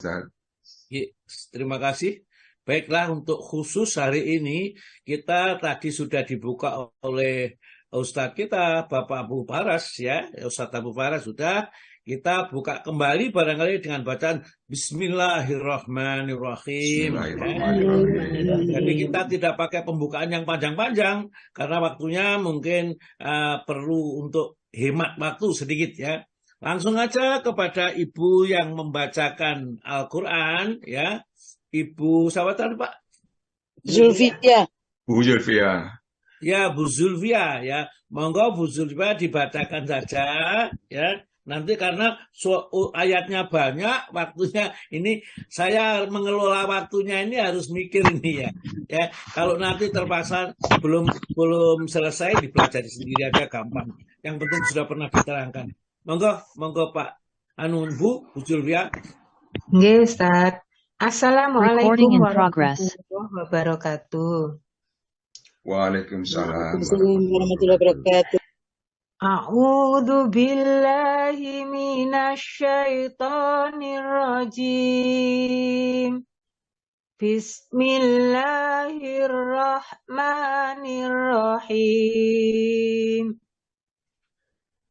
Ustaz. Terima kasih. Baiklah, untuk khusus hari ini kita tadi sudah dibuka oleh Ustadz kita, Bapak Abu Faras ya, Ustadz Abu Faras sudah. Kita buka kembali barangkali dengan bacaan Bismillahirrahmanirrahim. Ya. Bismillahirrahmanirrahim. Jadi kita tidak pakai pembukaan yang panjang-panjang karena waktunya mungkin perlu untuk hemat waktu sedikit ya. Langsung aja kepada Ibu yang membacakan Al-Quran ya. Ibu siapa tadi Pak? Zulfia. Bu Zulfia. Ya, Bu Zulfia ya. Monggo Bu Zulfia dibacakan saja ya. Nanti karena ayatnya banyak, waktunya ini saya mengelola waktunya ini harus mikir ini ya. Ya, kalau nanti terpaksa belum selesai dipelajari sendiri aja gampang. Yang penting sudah pernah diterangkan. Monggo Pak Bu Zulfia. Nggih, Ustaz. Assalamualaikum Recording in progress. warahmatullahi wabarakatuh. Waalaikumsalam warahmatullahi wabarakatuh. A'udzu billahi minasyaitonir rajim. Bismillahirrahmanirrahim.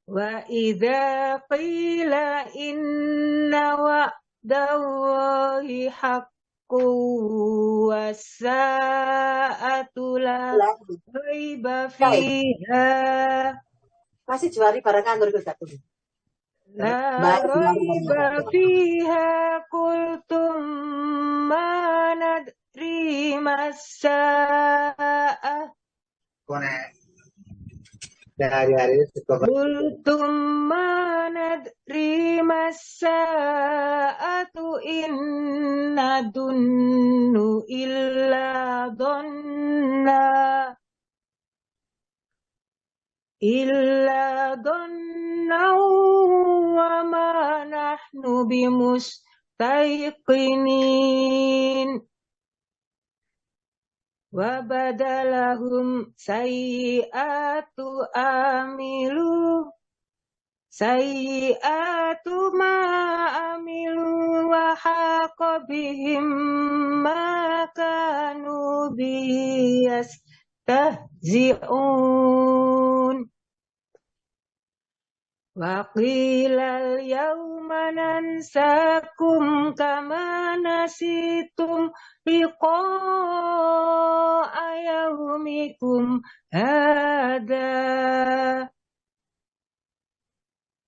Wa idza qila inna wa'dallahi haqqun was-sa'atu la raiba fiha. Masih juari barang kantor ke satu. La raiba fiha qultum ma nadri mas-sa'ah. Qultum ma nadri mas-sa'atu in nadunnu illa dhanna wa ma nahnu bimustayqinin. Wa badalahum sayyi'atu ma amilu wa haqa bihim ma kanu bihi yastahzi'un. Wa qila al-yawma nansakum kama nasitum liqa'a yawmikum hadha.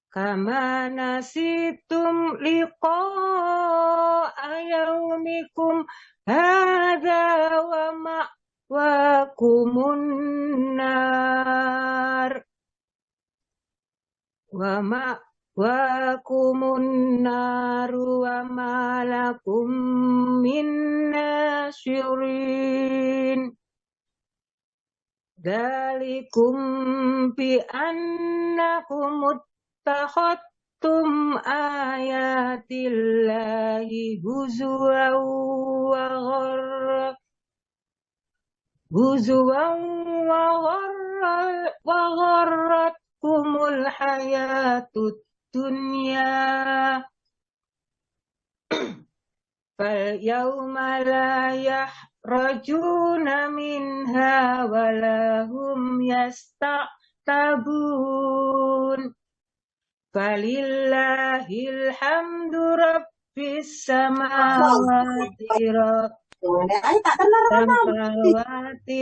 Kama nasitum liqa'a yawmikum hadha wa ma'wakumun nar. Wa ma'wakumun naru wa ma lakum min nasirin. Dzalikum bi annakum ittakhadtum ayatillahi huzwan wa gharratkumul hayatud dunya. Fal yawma la yahrajuna minha wa lahum yasta'tabun. Falillahil hamdu rabbis samawati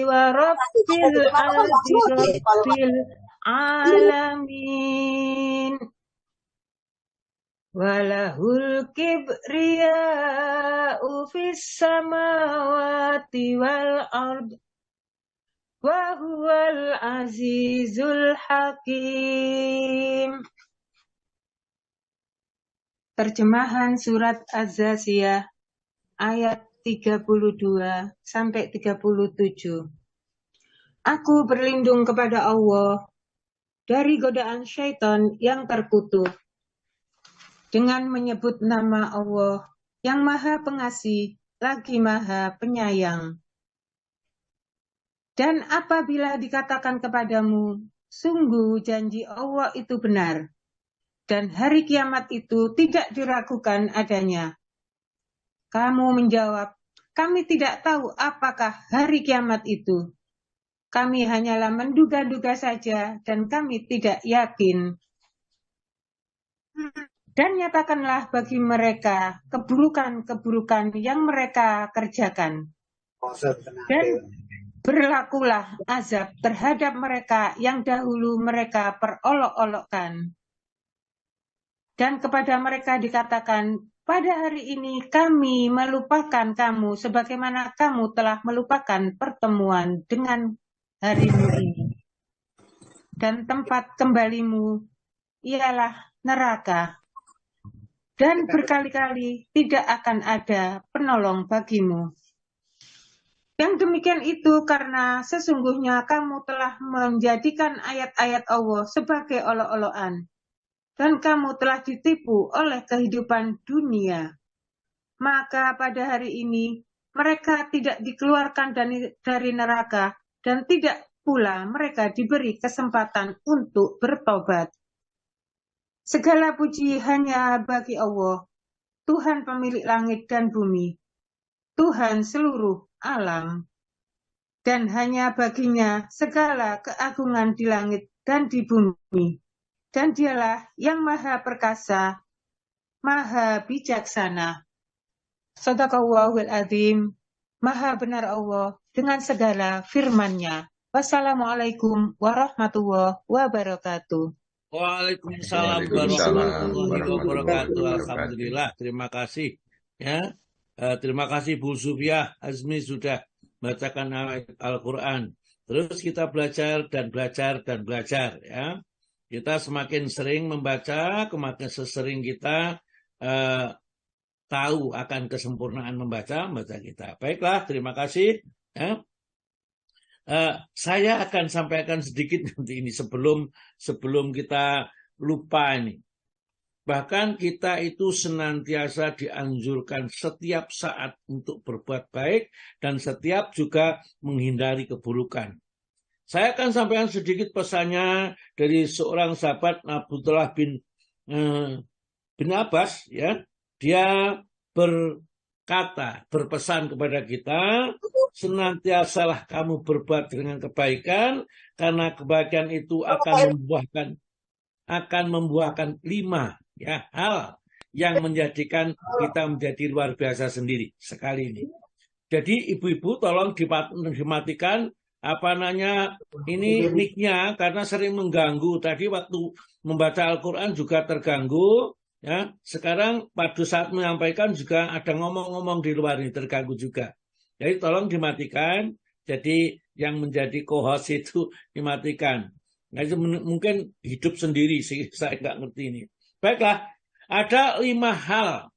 wa rabbil ardi rabbil alamin. Walahul kibriya'u fis samawati wal ard wa huwal azizul hakim. Terjemahan surat Az-Zasiyah ayat 32 sampai 37. Aku berlindung kepada Allah dari godaan syaitan yang terkutuk dengan menyebut nama Allah yang Maha Pengasih lagi Maha Penyayang. Dan apabila dikatakan kepadamu, sungguh janji Allah itu benar, dan hari kiamat itu tidak diragukan adanya, Kamu menjawab, kami tidak tahu apakah hari kiamat itu. Kami hanyalah menduga-duga saja dan kami tidak yakin. Dan nyatakanlah bagi mereka keburukan-keburukan yang mereka kerjakan. Dan berlakulah azab terhadap mereka yang dahulu mereka perolok-olokkan. Dan kepada mereka dikatakan, pada hari ini kami melupakan kamu sebagaimana kamu telah melupakan pertemuan dengan harimu ini. Dan tempat kembalimu ialah neraka. Dan berkali-kali tidak akan ada penolong bagimu. Yang demikian itu karena sesungguhnya kamu telah menjadikan ayat-ayat Allah sebagai olok-olokan. Dan kamu telah ditipu oleh kehidupan dunia. Maka pada hari ini mereka tidak dikeluarkan dari neraka dan tidak pula mereka diberi kesempatan untuk bertobat. Segala puji hanya bagi Allah, Tuhan pemilik langit dan bumi, Tuhan seluruh alam. Dan hanya baginya segala keagungan di langit dan di bumi. Dan dialah yang maha perkasa, maha bijaksana. Shadaqallahul azim, maha benar Allah dengan segala firman-Nya. Wassalamualaikum warahmatullahi wabarakatuh. Waalaikumsalam Waalaikumsalam warahmatullahi wabarakatuh. wabarakatuh. Alhamdulillah, terima kasih. Ya, terima kasih Bu Sufiah Azmi sudah bacakan ayat Al-Quran. Terus kita belajar dan belajar dan belajar. Ya, kita semakin sering membaca, semakin sesering kita tahu akan kesempurnaan membaca kita. Baiklah, terima kasih. Ya. Saya akan sampaikan sedikit nanti ini sebelum kita lupa ini. Bahkan kita itu senantiasa dianjurkan setiap saat untuk berbuat baik dan setiap juga menghindari keburukan. Saya akan sampaikan sedikit pesannya dari seorang sahabat Abdullah bin Abbas, ya. Dia berpesan kepada kita, senantiasalah kamu berbuat dengan kebaikan, karena kebaikan itu akan membuahkan 5 hal yang menjadikan kita menjadi luar biasa sendiri sekali ini. Jadi ibu-ibu tolong dimatikan ini mic-nya karena sering mengganggu. Tadi waktu membaca Al-Quran juga terganggu. Ya, sekarang pada saat menyampaikan juga ada ngomong-ngomong di luar ini terganggu juga. Jadi tolong dimatikan. Jadi yang menjadi co-host itu dimatikan. Nah, itu mungkin hidup sendiri sih, saya nggak ngerti ini. Baiklah, ada 5 hal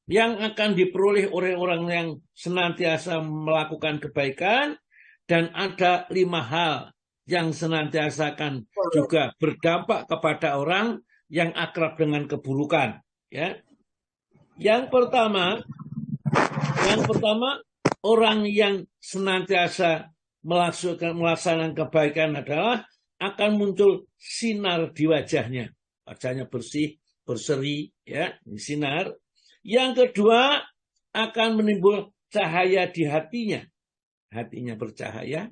yang akan diperoleh oleh orang yang senantiasa melakukan kebaikan, dan ada 5 hal yang senantiasa akan juga berdampak kepada orang yang akrab dengan keburukan. Ya. Yang pertama, orang yang senantiasa melaksanakan kebaikan adalah akan muncul sinar di wajahnya. Wajahnya bersih, berseri, ya, sinar. Yang kedua, akan menimbul cahaya di hatinya. Hatinya bercahaya,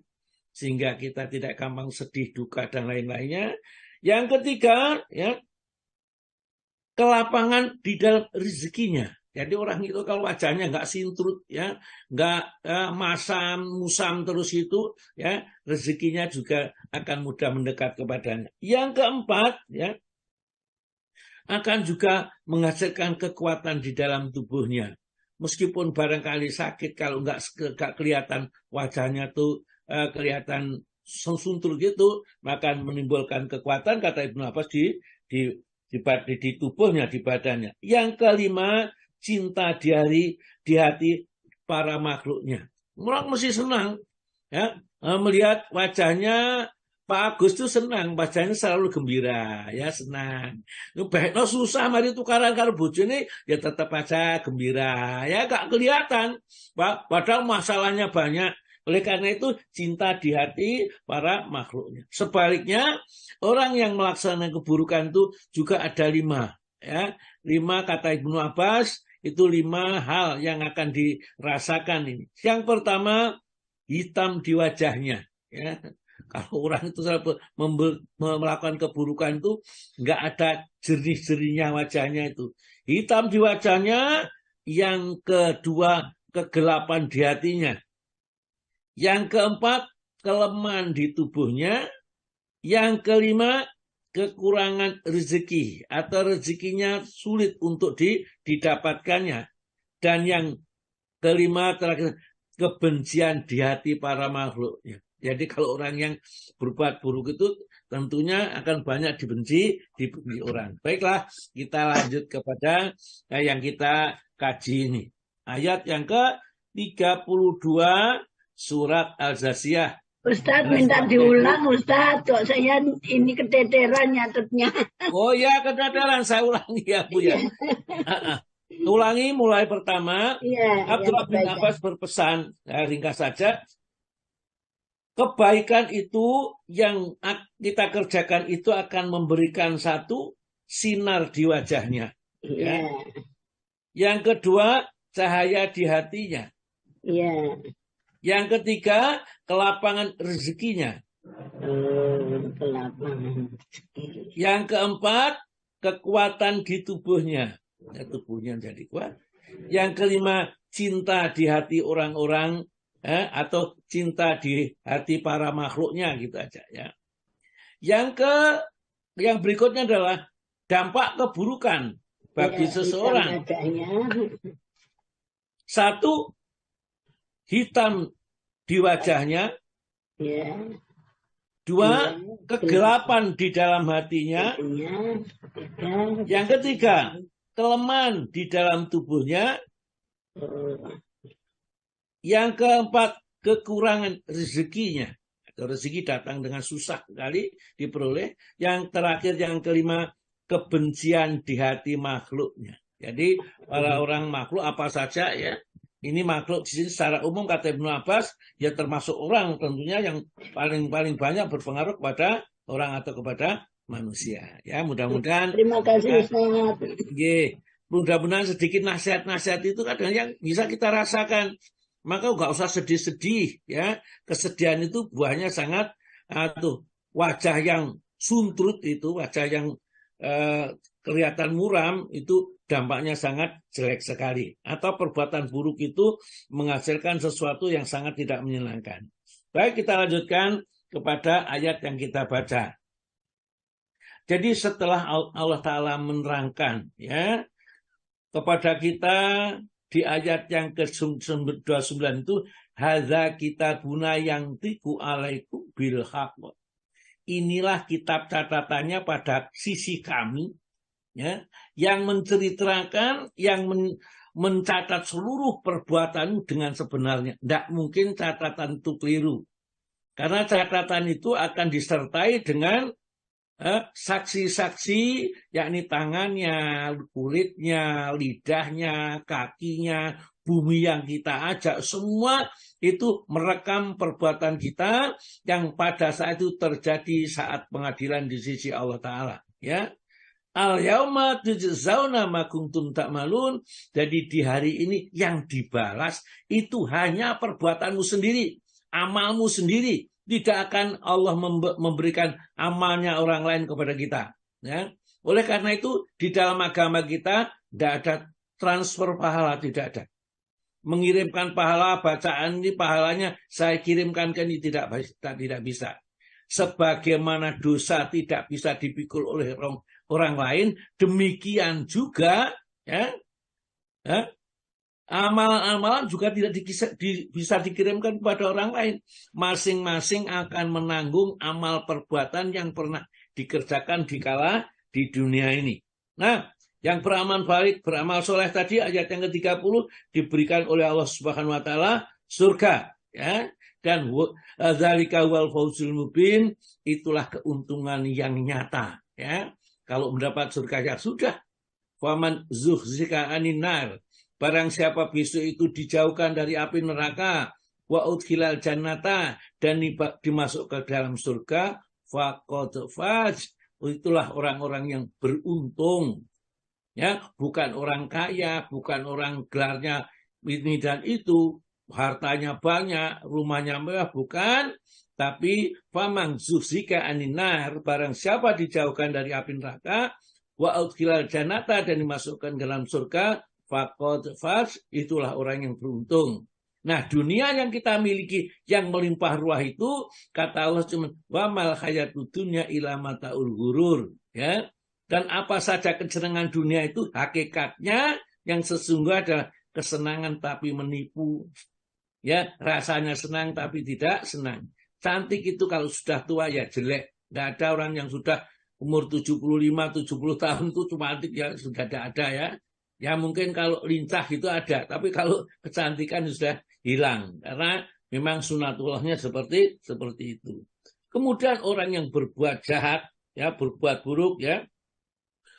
sehingga kita tidak gampang sedih, duka, dan lain-lainnya. Yang ketiga, ya, kelapangan di dalam rezekinya. Jadi orang itu kalau wajahnya nggak sintrut, ya, nggak musam terus itu, ya, rezekinya juga akan mudah mendekat kepadanya. Yang keempat, ya, akan juga menghasilkan kekuatan di dalam tubuhnya. Meskipun barangkali sakit, kalau nggak kelihatan wajahnya tuh kelihatan suntrut gitu, maka menimbulkan kekuatan, kata Ibnu Abbas, di tubuhnya, di badannya. Yang kelima, cinta di hati para makhluknya. Orang mesti senang, ya, melihat wajahnya Pak Agus itu senang, wajahnya selalu gembira, ya, senang. Baik, susah mari tukaran karo bojone, ya tetap aja gembira, ya, gak kelihatan. Padahal masalahnya banyak. Oleh karena itu cinta di hati para makhluknya. Sebaliknya, orang yang melaksanakan keburukan itu juga ada 5. Ya. 5 kata Ibnu Abbas, Itu 5 hal yang akan dirasakan ini. Yang pertama, hitam di wajahnya. Ya. Kalau orang itu melakukan keburukan itu nggak ada jernih-jernihnya wajahnya itu. Hitam di wajahnya. Yang kedua, kegelapan di hatinya. Yang keempat, kelemahan di tubuhnya. Yang kelima, kekurangan rezeki atau rezekinya sulit untuk didapatkannya. Dan yang kelima terakhir, kebencian di hati para makhluknya. Jadi kalau orang yang berbuat buruk itu tentunya akan banyak dibenci orang. Baiklah, kita lanjut kepada yang kita kaji ini. Ayat yang ke-32 surat Al-Jasiyah. Ustadz minta diulang, Ustadz. Kok saya ini keteteran nyatetnya. Oh ya, keteteran. Saya ulangi ya, Bu ya. Ulangi mulai pertama. Abdullah bin Abbas berpesan, ringkas saja. Kebaikan itu yang kita kerjakan itu akan memberikan satu sinar di wajahnya. Ya. Yang kedua, cahaya di hatinya. Yang ketiga, kelapangan rezekinya. Yang keempat, kekuatan di tubuhnya. Tubuhnya jadi kuat. Yang kelima, cinta di hati orang-orang atau cinta di hati para makhluknya gitu aja ya. Yang berikutnya adalah dampak keburukan bagi seseorang. Satu, hitam di wajahnya. Dua, kegelapan di dalam hatinya. Yang ketiga, kelemahan di dalam tubuhnya. Yang keempat, kekurangan rezekinya. Rezeki datang dengan susah sekali diperoleh. Yang terakhir, yang kelima, kebencian di hati makhluknya. Jadi para orang makhluk apa saja ya. Ini makhluk di sini secara umum kata Ibnu Abbas ya termasuk orang tentunya yang paling banyak berpengaruh kepada orang atau kepada manusia. Ya mudah-mudahan. Terima kasih Ustaz. Mudah-mudahan sedikit nasihat-nasihat itu kadang yang bisa kita rasakan. Maka nggak usah sedih-sedih ya. Kesedihan itu buahnya sangat wajah yang suntrut itu, wajah yang kelihatan muram itu dampaknya sangat jelek sekali. Atau perbuatan buruk itu menghasilkan sesuatu yang sangat tidak menyenangkan. Baik, kita lanjutkan kepada ayat yang kita baca. Jadi setelah Allah Ta'ala menerangkan ya kepada kita di ayat yang ke-29 itu hadza kitabuna yang tiku alaikum bil haqq. Inilah kitab catatannya pada sisi kami ya, yang menceritakan, yang mencatat seluruh perbuatan dengan sebenarnya. Tidak mungkin catatan itu keliru. Karena catatan itu akan disertai dengan saksi-saksi, yakni tangannya, kulitnya, lidahnya, kakinya, bumi yang kita ajak, semua itu merekam perbuatan kita yang pada saat itu terjadi saat pengadilan di sisi Allah Ta'ala. Ya. Al-yauma tujzauna ma kuntum ta'malun. Jadi di hari ini yang dibalas itu hanya perbuatanmu sendiri, amalmu sendiri. Tidak akan Allah memberikan amalnya orang lain kepada kita. Ya. Oleh karena itu di dalam agama kita tidak ada transfer pahala, tidak ada. Mengirimkan pahala, bacaan ini pahalanya saya kirimkan ke ini tidak bisa. Sebagaimana dosa tidak bisa dipikul oleh orang lain, demikian juga ya, amalan-amalan juga tidak bisa dikirimkan kepada orang lain. Masing-masing akan menanggung amal perbuatan yang pernah dikerjakan dikala di dunia ini. Nah, yang beramal baik, beramal soleh tadi ayat yang ke-30 diberikan oleh Allah Subhanahu wa taala surga ya. Dan dzalika wal fawzul mubin, itulah keuntungan yang nyata ya. Kalau mendapat surga ya sudah. Faman zuhzika anin nar, barang siapa besok itu dijauhkan dari api neraka, wa udkhilal jannata, dan dimasuk ke dalam surga, faqad faz, itulah orang-orang yang beruntung. Ya, bukan orang kaya, bukan orang gelarnya ini dan itu, hartanya banyak, rumahnya mewah, bukan. Tapi famang zuhzika aninar, barang siapa dijauhkan dari api neraka, wa udkhilal jannata, dan dimasukkan ke dalam surga, faqad faz, itulah orang yang beruntung. Nah, dunia yang kita miliki yang melimpah ruah itu, kata Allah cuma wa mal hayatud dunya illa mataul ghurur, ya. Dan apa saja kesenangan dunia itu hakikatnya yang sesungguhnya adalah kesenangan tapi menipu. Ya, rasanya senang tapi tidak senang. Cantik itu kalau sudah tua ya jelek. Nggak ada orang yang sudah umur 75, 70 tahun itu cantik ya sudah tidak ada ya. Ya mungkin kalau lincah itu ada, tapi kalau kecantikan sudah hilang karena memang sunatullahnya seperti itu. Kemudian orang yang berbuat jahat, ya berbuat buruk ya.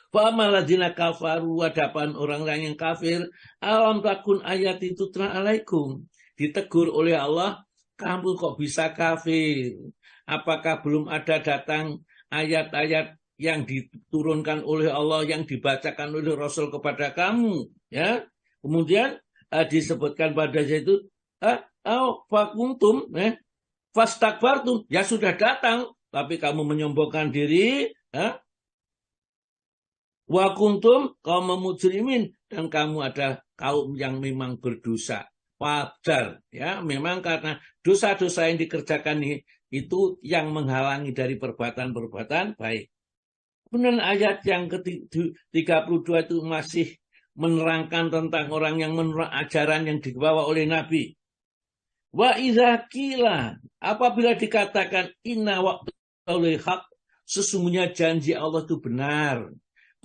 Fa'amaladzina kafaru, hadapan orang-orang yang kafir, alam takun ayat itu alaikum. Ditegur oleh Allah, kamu kok bisa kafir? Apakah belum ada datang ayat-ayat yang diturunkan oleh Allah, yang dibacakan oleh Rasul kepada kamu? Ya, kemudian disebutkan pada itu, fakuntum, fastakbartum, ya sudah datang, tapi kamu menyombongkan diri, wa kuntum kaum mujrimin, dan kamu ada kaum yang memang berdosa. Wajar ya, memang karena dosa-dosa yang dikerjakan itu yang menghalangi dari perbuatan-perbuatan baik. Kemudian ayat yang ke-32 itu masih menerangkan tentang orang yang menolak ajaran yang dibawa oleh Nabi. Wa idza qila, apabila dikatakan inna wa'dal haq, sesungguhnya janji Allah itu benar.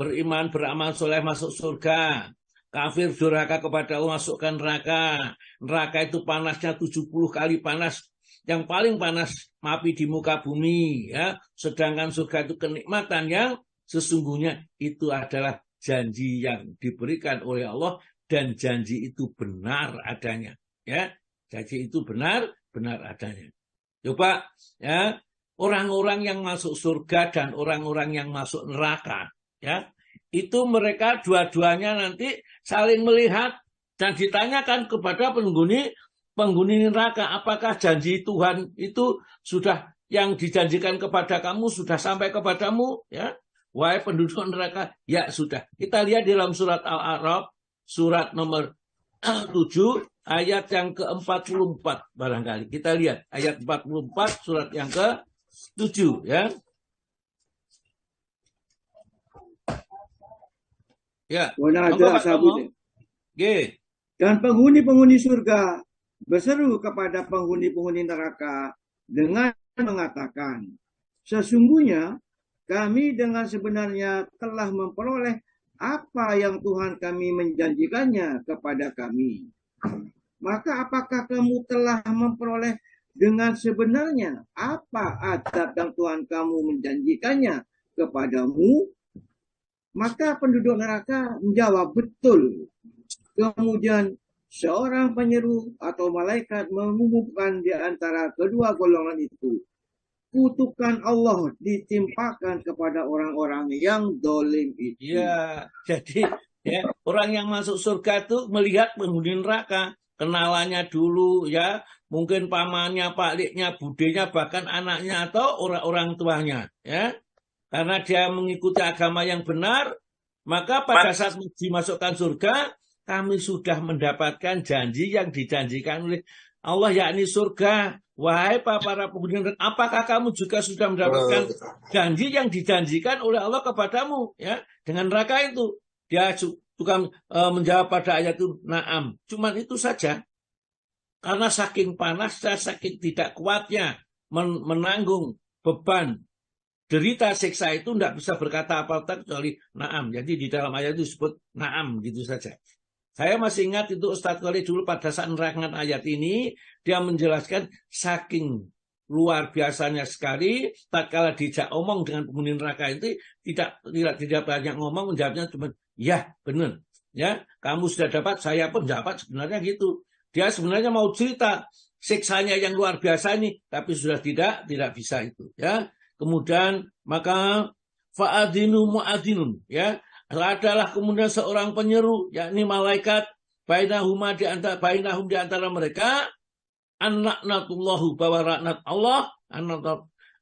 Beriman, beramal soleh masuk surga. Kafir durhaka kepada Allah masukkan neraka. Neraka itu panasnya 70 kali panas. Yang paling panas api di muka bumi. Ya. Sedangkan surga itu kenikmatan yang sesungguhnya itu adalah janji yang diberikan oleh Allah. Dan janji itu benar adanya. Ya. Janji itu benar adanya. Coba ya, orang-orang yang masuk surga dan orang-orang yang masuk neraka. Ya, itu mereka dua-duanya nanti saling melihat dan ditanyakan kepada penghuni neraka, apakah janji Tuhan itu sudah yang dijanjikan kepada kamu sudah sampai kepadamu? Ya, wahai penduduk neraka, ya sudah. Kita lihat di dalam surat Al-A'raf, surat nomor 7, ayat yang ke-44 barangkali. Kita lihat ayat 44 surat yang ke-7 ya. Ya, dan penghuni-penghuni surga berseru kepada penghuni-penghuni neraka dengan mengatakan, sesungguhnya kami dengan sebenarnya telah memperoleh apa yang Tuhan kami menjanjikannya kepada kami. Maka apakah kamu telah memperoleh dengan sebenarnya apa adab yang Tuhan kamu menjanjikannya kepadamu? Maka penduduk neraka menjawab betul. Kemudian seorang penyeru atau malaikat mengumumkan di antara kedua golongan itu, kutukan Allah ditimpakan kepada orang-orang yang dolim itu. Ya, jadi ya, orang yang masuk surga itu melihat penghuni neraka, kenalannya dulu ya, mungkin pamannya, pakliknya, budenya, bahkan anaknya atau orang-orang tuanya ya. Karena dia mengikuti agama yang benar, maka pada saat dimasukkan surga, kami sudah mendapatkan janji yang dijanjikan oleh Allah, yakni surga. Wahai para penghuni neraka, apakah kamu juga sudah mendapatkan janji yang dijanjikan oleh Allah kepadamu? Ya, dengan neraka itu. Dia juga menjawab pada ayat itu, na'am. Cuman itu saja. Karena saking panasnya, saking tidak kuatnya menanggung beban derita siksa itu tidak bisa berkata apa-apa kecuali na'am. Jadi di dalam ayat itu disebut na'am gitu saja. Saya masih ingat itu Ustadz Khalid dulu pada saat menerangkan ayat ini, dia menjelaskan saking luar biasanya sekali, tatkala dijak omong dengan penghuni neraka itu tidak banyak ngomong, menjawabnya cuma ya benar. Ya, kamu sudah dapat, saya pun dapat, sebenarnya gitu. Dia sebenarnya mau cerita siksanya yang luar biasa ini, tapi sudah tidak bisa itu, ya. Kemudian maka fa'adinu mu'adinun, ya, adalah kemudian seorang penyeru, yakni malaikat, bainahum di antara mereka, an-laknatullahu, bahwa laknat Allah,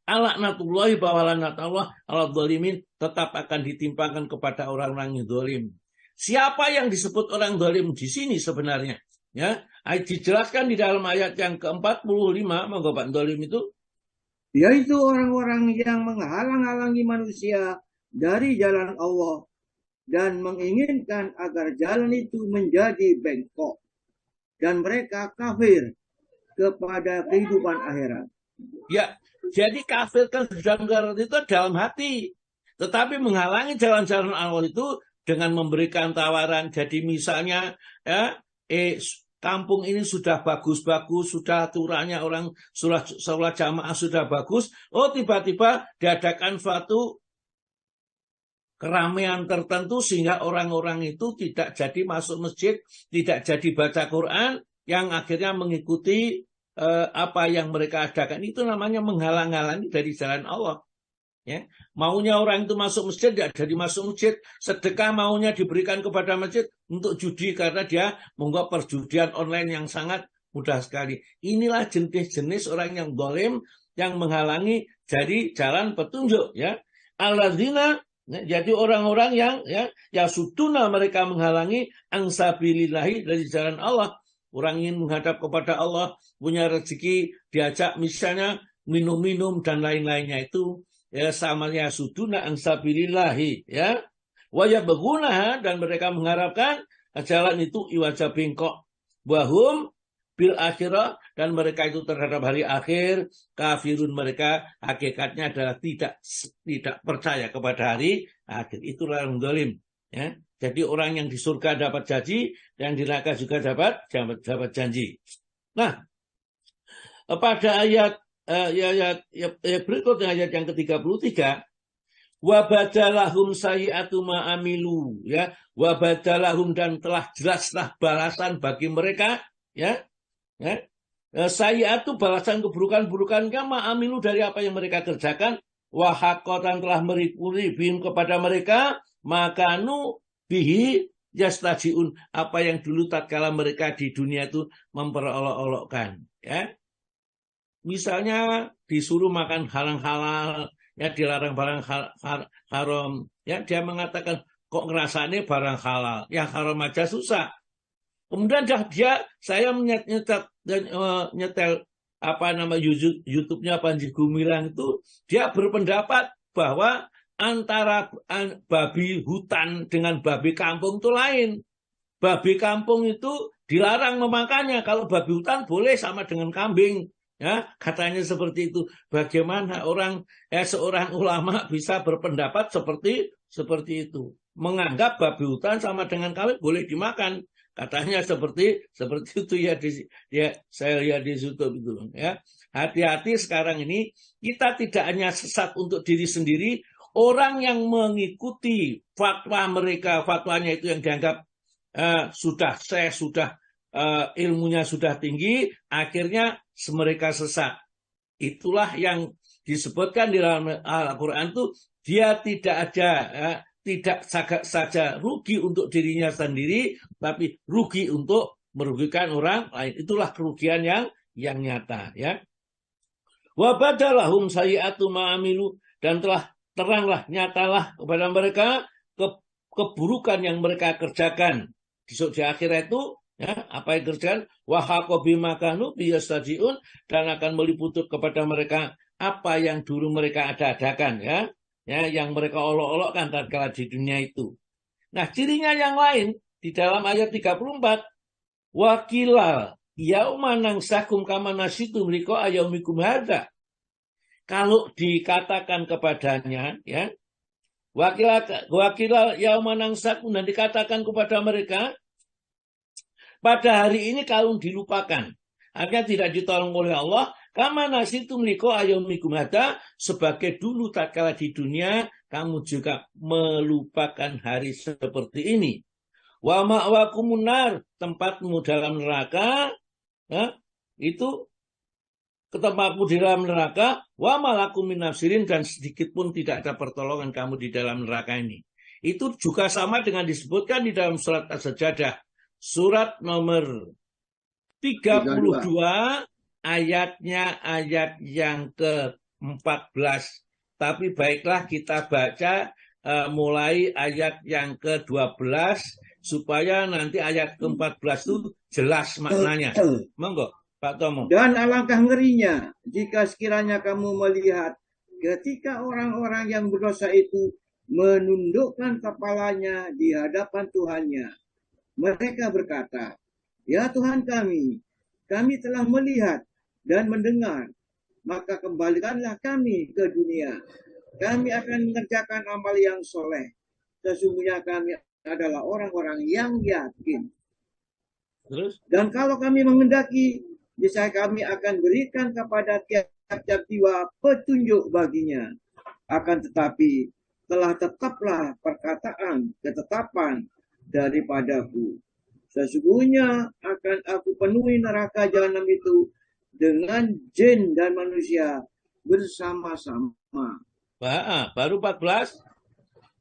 an-laknatullahi, bahwa laknat Allah ala dzalimin, tetap akan ditimpakan kepada orang-orang yang zalim. Siapa yang disebut orang zalim di sini sebenarnya? Ya, dijelaskan di dalam ayat yang ke-45, monggo Pak, zalim itu Yaitu orang-orang yang menghalang-halangi manusia dari jalan Allah dan menginginkan agar jalan itu menjadi bengkok, dan mereka kafir kepada kehidupan akhirat. ya, jadi kafir kan sudah itu dalam hati, tetapi menghalangi jalan-jalan Allah itu dengan memberikan tawaran. Jadi misalnya ya, kampung ini sudah bagus-bagus, sudah aturannya orang sholat jamaah sudah bagus. Oh, tiba-tiba diadakan suatu keramaian tertentu sehingga orang-orang itu tidak jadi masuk masjid, tidak jadi baca Quran, yang akhirnya mengikuti apa yang mereka adakan. Itu namanya menghalang-halangi dari jalan Allah. Ya, maunya orang itu masuk masjid, tidak jadi masuk masjid. Sedekah maunya diberikan kepada masjid untuk judi karena dia menganggap perjudian online yang sangat mudah sekali. Inilah jenis-jenis orang yang zalim, yang menghalangi dari jalan petunjuk. Ya, alladzina, jadi orang-orang yang suduna, mereka menghalangi angsabilillahi, dari jalan Allah. Orang ingin menghadap kepada Allah, punya rezeki, diajak misalnya minum-minum dan lain-lainnya itu. Ya, samanya suduna ansabilillahi, ya, waya berguna, dan mereka mengharapkan jalan itu iwaja bengkok, wahum bil akhirah, dan mereka itu terhadap hari akhir kafirun, mereka hakikatnya adalah tidak percaya kepada hari akhir. Itulah orang zalim. Ya, jadi orang yang di surga dapat janji, dan di neraka juga dapat janji. Nah, pada ayat berikutnya, ayat yang ke-33, wabadalahum sayi'atu ma'amilu, ya, wabadalahum, dan telah jelaslah balasan bagi mereka, ya, sayi'atu, balasan keburukan-burukannya, ma'amilu, dari apa yang mereka kerjakan, wahakotan, telah meripuri bihim, kepada mereka, makanu bihi yastajiun, apa yang dulu tatkala mereka di dunia itu memperolok-olokkan. Ya, misalnya disuruh makan halal, ya, dilarang barang haram, ya, dia mengatakan kok ngerasanya barang halal, ya haram aja susah. Kemudian saya nyetel apa nama YouTube-nya Panji Gumilang itu, dia berpendapat bahwa antara babi hutan dengan babi kampung itu lain. Babi kampung itu dilarang memakannya, kalau babi hutan boleh sama dengan kambing. Ya, katanya seperti itu. Bagaimana seorang ulama bisa berpendapat seperti itu? Menganggap babi hutan sama dengan kambing boleh dimakan. Katanya seperti itu ya, saya lihat di YouTube itu. Ya, hati-hati sekarang ini, kita tidak hanya sesat untuk diri sendiri. Orang yang mengikuti fatwa mereka, fatwanya itu yang dianggap sudah ilmunya sudah tinggi, akhirnya mereka sesat. Itulah yang disebutkan di dalam Al-Quran itu, dia tidak saja rugi untuk dirinya sendiri, tapi rugi untuk merugikan orang lain. Itulah kerugian yang nyata. Ya. Wa badalahum sayi'atu ma'amilu, dan telah teranglah, nyatalah kepada mereka keburukan yang mereka kerjakan di akhirat itu. Ya, apa yang kerjaan, wahakobi makanu biyastajiun, dan akan meliputut kepada mereka apa yang dulu mereka adakan, ya, yang mereka olok-olokkan tatkala di dunia itu. Nah, cirinya yang lain di dalam ayat 34, wakilal yauma nangsakum kama nasitum liqa yaumikum hadza. Kalau dikatakan kepadanya, ya, wakilal yauma nangsakum, dan dikatakan kepada mereka, pada hari ini kalau dilupakan, akhirnya tidak ditolong oleh Allah, kama nasitum liqa yaumikum hadza, sebagai dulu tatkala di dunia kamu juga melupakan hari seperti ini. Wa ma'wakumun nar, tempatmu dalam neraka, ya, itu tempatmu di dalam neraka, wa malakum min nasirin, dan sedikit pun tidak ada pertolongan kamu di dalam neraka ini. Itu juga sama dengan disebutkan di dalam surat As-Sajdah. Surat nomor 32 ayatnya ayat yang ke-14. Tapi baiklah kita baca mulai ayat yang ke-12 supaya nanti ayat ke-14 itu jelas maknanya. Monggo, Pak Tomo. Dan alangkah ngerinya jika sekiranya kamu melihat ketika orang-orang yang berdosa itu menundukkan kepalanya di hadapan Tuhannya. Mereka berkata, "Ya Tuhan kami telah melihat dan mendengar, maka kembalikanlah kami ke dunia. Kami akan mengerjakan amal yang soleh. Sesungguhnya kami adalah orang-orang yang yakin. Terus? Dan kalau kami menghendaki, niscaya kami akan berikan kepada tiap-tiap jiwa petunjuk baginya. Akan tetapi telah tetaplah ketetapan daripadaku. Sesungguhnya akan aku penuhi neraka jahanam itu dengan jin dan manusia bersama-sama. Baru 14.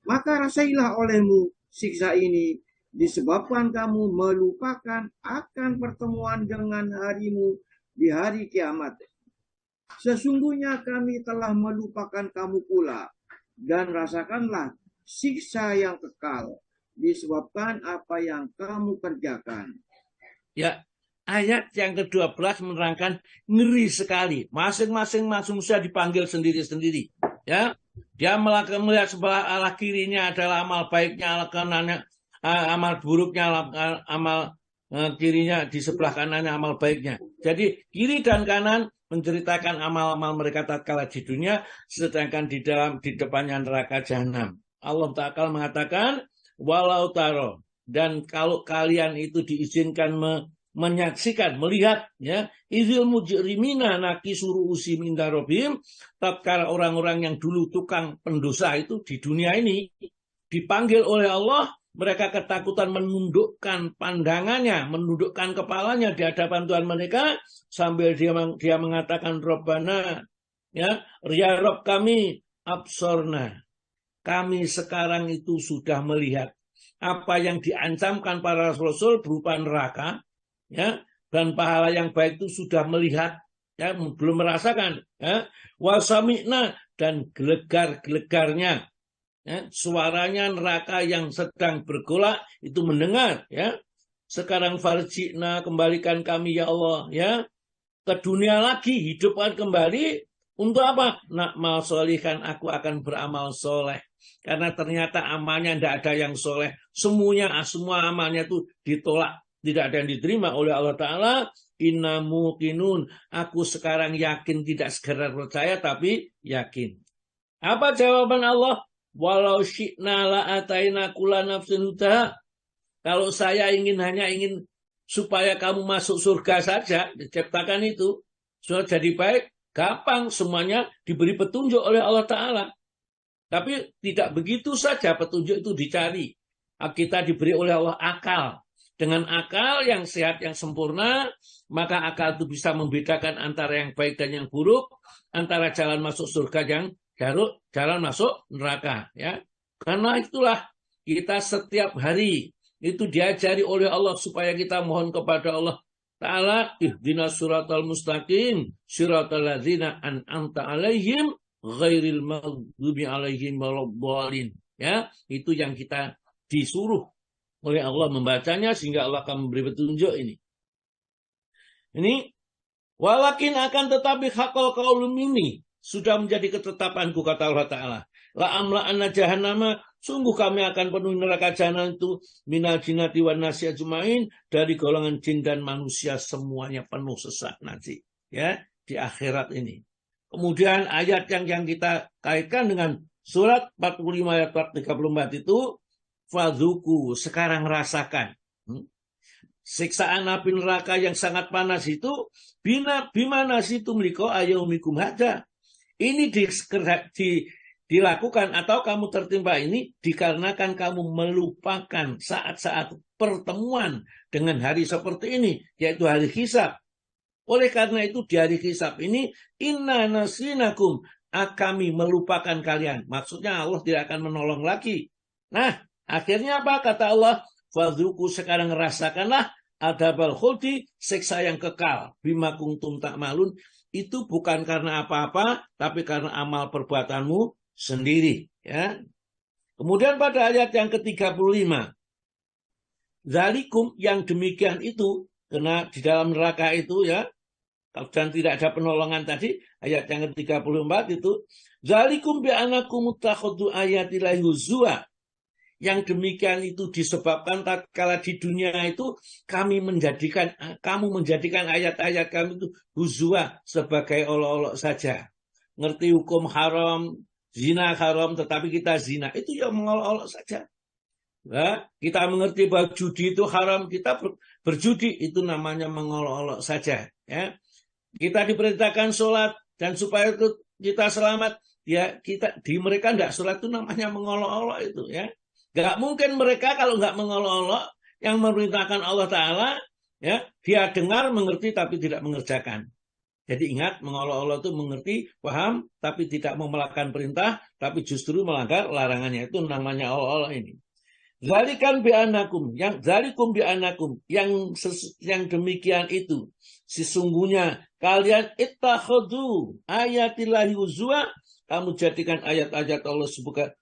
Maka rasailah olehmu siksa ini disebabkan kamu melupakan akan pertemuan dengan harimu di hari kiamat. Sesungguhnya kami telah melupakan kamu pula, dan rasakanlah siksa yang kekal disebabkan apa yang kamu kerjakan. Ya, ayat yang ke-12 menerangkan ngeri sekali. Masing-masing manusia dipanggil sendiri-sendiri. Ya, dia melihat sebelah arah kirinya adalah amal baiknya, arah kanannya amal buruknya, amal kirinya di sebelah kanannya amal baiknya. Jadi kiri dan kanan menceritakan amal-amal mereka tatkala di dunia, sedangkan di depannya neraka jahanam. Allah Ta'ala mengatakan, walau taro, dan kalau kalian itu diizinkan menyaksikan, melihat, ya, izil mujrimina nakisuru usim inda robim, tatkala orang-orang yang dulu tukang pendosa itu di dunia ini dipanggil oleh Allah, mereka ketakutan menundukkan pandangannya, menundukkan kepalanya di hadapan Tuhan mereka, sambil dia mengatakan, Rabbana, ya Rob kami, absorna, kami sekarang itu sudah melihat apa yang diancamkan para rasul berupa neraka, ya, dan pahala yang baik itu sudah melihat, ya, belum merasakan, ya, wasami'na, dan gelegar-gelegarnya, ya, suaranya neraka yang sedang bergolak itu mendengar, ya. Sekarang farji'na, kembalikan kami ya Allah, ya, ke dunia lagi, hidupkan kembali untuk apa? Na'mal sholihan, aku akan beramal soleh. Karena ternyata amalnya tidak ada yang soleh. Semua amalnya itu ditolak. Tidak ada yang diterima oleh Allah Ta'ala. Inna muqinun. Aku sekarang yakin, tidak sekedar percaya, tapi yakin. Apa jawaban Allah? Walau syi'na la'ataina kula nafsin hudaha. Kalau saya hanya ingin supaya kamu masuk surga saja, diciptakan itu, sudah jadi baik, gampang, semuanya diberi petunjuk oleh Allah Ta'ala. Tapi tidak begitu saja petunjuk itu dicari. Kita diberi oleh Allah akal. Dengan akal yang sehat, yang sempurna, maka akal itu bisa membedakan antara yang baik dan yang buruk, antara jalan masuk surga yang jalan masuk neraka. Ya. Karena itulah kita setiap hari itu diajari oleh Allah supaya kita mohon kepada Allah Ta'ala, ihdinas siratal mustaqim, siratal ladzina an'amta alaihim, ghairil maghdubi alaihim waladdallin. Ya, itu yang kita disuruh oleh Allah membacanya sehingga Allah akan memberi petunjuk ini. Ini walakin akan tetapi hakal qaulum ini sudah menjadi ketetapanku, kata Allah Ta'ala. La amla'anna jahannama, sungguh kami akan penuhi neraka jahanam itu minal jinnati wan nasi ajmain, dari golongan jin dan manusia semuanya penuh sesat nanti, ya, di akhirat ini. Kemudian ayat yang kita kaitkan dengan surat 45 ayat 34 itu, fadzuku, sekarang rasakan. Siksaan api neraka yang sangat panas itu, bimana situ meliko ayaumikum hada. Ini dilakukan atau kamu tertimpa ini dikarenakan kamu melupakan saat-saat pertemuan dengan hari seperti ini, yaitu hari hisab. Oleh karena itu di hari hisab ini, inna nasinakum, kami melupakan kalian. Maksudnya Allah tidak akan menolong lagi. Nah, akhirnya apa? Kata Allah, fadzuku, sekarang rasakanlah adabal khuldi, siksa yang kekal. Bima kuntum ta'malun, itu bukan karena apa-apa, tapi karena amal perbuatanmu sendiri. Ya. Kemudian pada ayat yang ke-35, zalikum, yang demikian itu, karena di dalam neraka itu ya, dan tidak ada penolongan tadi, ayat yang ke-34 itu, zalikum bi'anakum takhuddu ayatillahi huzwa. Yang demikian itu disebabkan tatkala di dunia itu kamu menjadikan ayat-ayat kami itu huzwa, sebagai olok-olok saja. Ngerti hukum haram, zina haram, tetapi kita zina, itu ya mengolok-olok saja. Nah, kita mengerti bahwa judi itu haram, kita berjudi, itu namanya mengolok-olok saja. Ya. Kita diperintahkan sholat, dan supaya itu kita selamat, ya kita di mereka tidak sholat, itu namanya mengolok-olok itu. Ya. Gak mungkin mereka kalau nggak mengolok-olok, yang memerintahkan Allah Ta'ala, ya dia dengar, mengerti, tapi tidak mengerjakan. Jadi ingat, mengolok-olok itu mengerti, paham, tapi tidak melakukan perintah, tapi justru melanggar larangannya. Itu namanya olok-olok ini. Zalikan bi'anakum, zalikum bi'anakum, yang demikian itu, sesungguhnya kalian ittakhadhu ayatillahi huzwa, kamu jadikan ayat-ayat Allah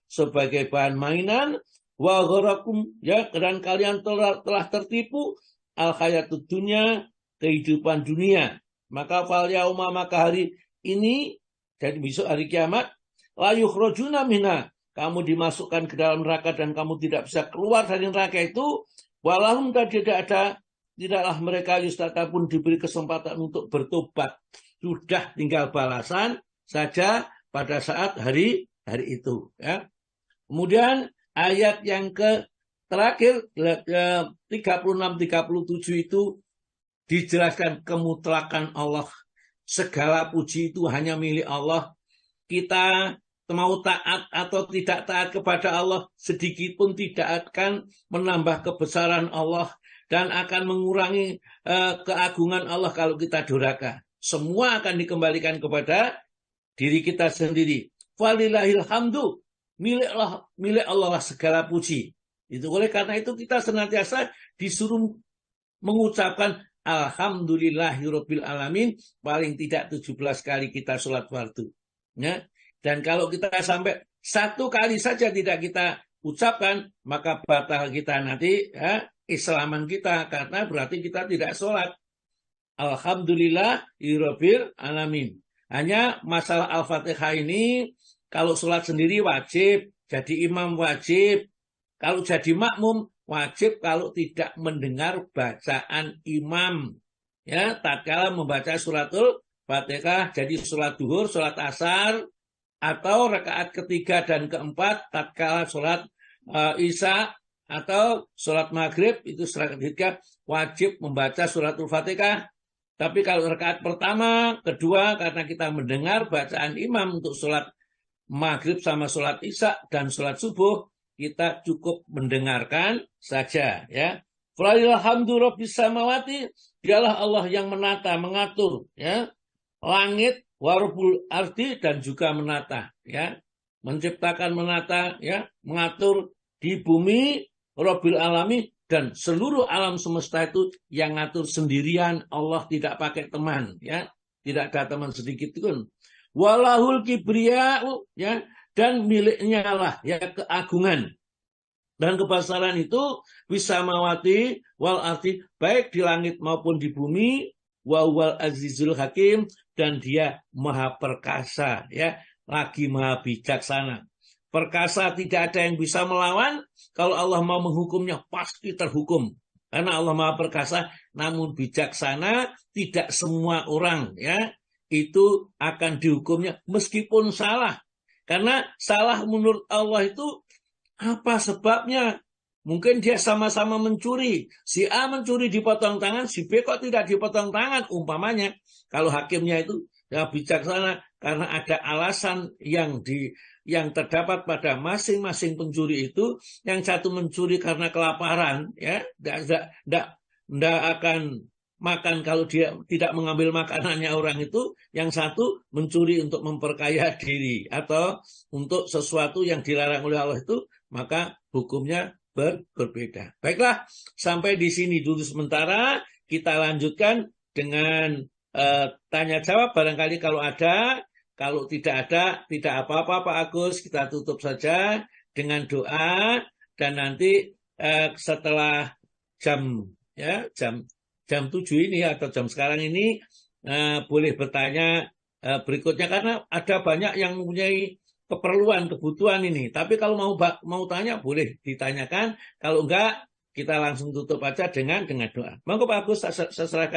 sebagai bahan mainan, wa gharakum, ya, dan kalian telah tertipu al hayatud dunya, kehidupan dunia. Maka fal yauma, maka hari ini, jadi besok hari kiamat, la yukhrajuna minha, kamu dimasukkan ke dalam neraka dan kamu tidak bisa keluar dari neraka itu, walahum, tidaklah mereka yustata pun diberi kesempatan untuk bertobat. Sudah tinggal balasan saja pada saat hari itu. Ya. Kemudian ayat yang terakhir 36-37 itu dijelaskan kemutlakan Allah. Segala puji itu hanya milik Allah. Kita mau taat atau tidak taat kepada Allah, sedikit pun tidak akan menambah kebesaran Allah dan akan mengurangi keagungan Allah kalau kita durhaka. Semua akan dikembalikan kepada diri kita sendiri. Walillahil hamdu, milik Allah lah segala puji. Itu oleh karena itu kita senantiasa disuruh mengucapkan alhamdulillahirabbil alamin, paling tidak 17 kali kita sholat fardu. Ya. Dan kalau kita sampai 1 kali saja tidak kita ucapkan, maka batal kita nanti, ya, Islaman kita, karena berarti kita tidak sholat. Alhamdulillahirabbil alamin. Hanya masalah Al-Fatihah ini, kalau sholat sendiri wajib, jadi imam wajib. Kalau jadi makmum wajib kalau tidak mendengar bacaan imam. Ya, tatkala membaca suratul Fatihah, jadi sholat duhur, sholat asar, atau rakaat ketiga dan keempat, tatkala sholat isya atau sholat maghrib, itu rakaat ketiga wajib membaca suratul Fatihah. Tapi kalau rakaat pertama, kedua, karena kita mendengar bacaan imam untuk sholat maghrib sama sholat isya dan sholat subuh, kita cukup mendengarkan saja. Ya. Alhamdulillah samawati, dialah Allah yang menata, mengatur, ya, langit, warubul ardi, dan juga menata, ya, menciptakan, menata, ya, mengatur di bumi, Rabbil alami, dan seluruh alam semesta itu yang ngatur sendirian. Allah tidak pakai teman, ya, tidak ada teman sedikit pun. Walahul kibriya'u, ya, dan miliknya lah, ya, keagungan dan kebesaran itu bisa mawati wal ardi, baik di langit maupun di bumi, wa wal azizul hakim, dan dia maha perkasa, ya, lagi maha bijaksana. Perkasa, tidak ada yang bisa melawan. Kalau Allah mau menghukumnya pasti terhukum, karena Allah maha perkasa. Namun bijaksana, tidak semua orang, ya, itu akan dihukumnya meskipun salah. Karena salah menurut Allah itu apa sebabnya? Mungkin dia sama-sama mencuri. Si A mencuri dipotong tangan, si B kok tidak dipotong tangan, umpamanya. Kalau hakimnya itu ya bijaksana, karena ada alasan yang terdapat pada masing-masing pencuri itu. Yang satu mencuri karena kelaparan, ya, tidak akan makan kalau dia tidak mengambil makanannya orang itu. Yang satu mencuri untuk memperkaya diri atau untuk sesuatu yang dilarang oleh Allah itu, maka hukumnya berbeda. Baiklah, sampai di sini dulu sementara. Kita lanjutkan dengan tanya jawab barangkali kalau ada. Kalau tidak ada, tidak apa-apa Pak Agus, kita tutup saja dengan doa dan nanti setelah jam 7 ini atau jam sekarang ini boleh bertanya berikutnya karena ada banyak yang mempunyai keperluan, kebutuhan ini. Tapi kalau mau tanya boleh ditanyakan, kalau enggak kita langsung tutup aja dengan doa. Monggo Pak Agus, saya serahkan.